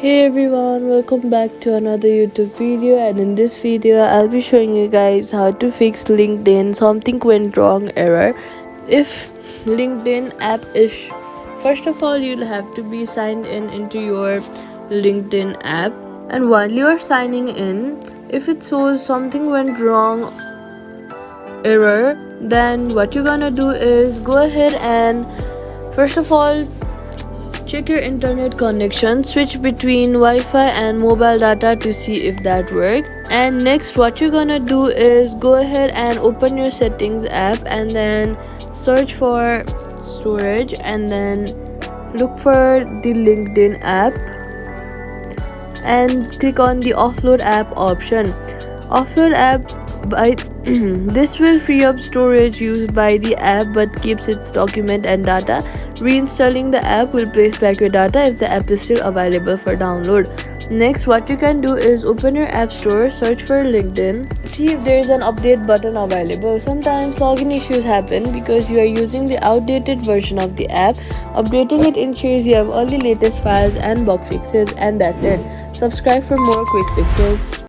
Hey everyone, welcome back to another YouTube video, and in this video I'll be showing you guys how to fix LinkedIn something went wrong error. If LinkedIn app is, first of all you'll have to be signed in into your LinkedIn app, and while you are signing in, if it shows something went wrong error, then what you're gonna do is go ahead and first of all check your internet connection, switch between Wi-Fi and mobile data to see if that works. And next what you're gonna do is go ahead and open your settings app and then search for storage and then look for the LinkedIn app and click on the offload app option. Offload app by this will free up storage used by the app but keeps its document and data. Reinstalling the app will place back your data if the app is still available for download. Next, what you can do is open your app store, search for LinkedIn, see if there is an update button available. Sometimes login issues happen because you are using the outdated version of the app. Updating it ensures you have all the latest files and bug fixes, and that's it. Subscribe for more quick fixes.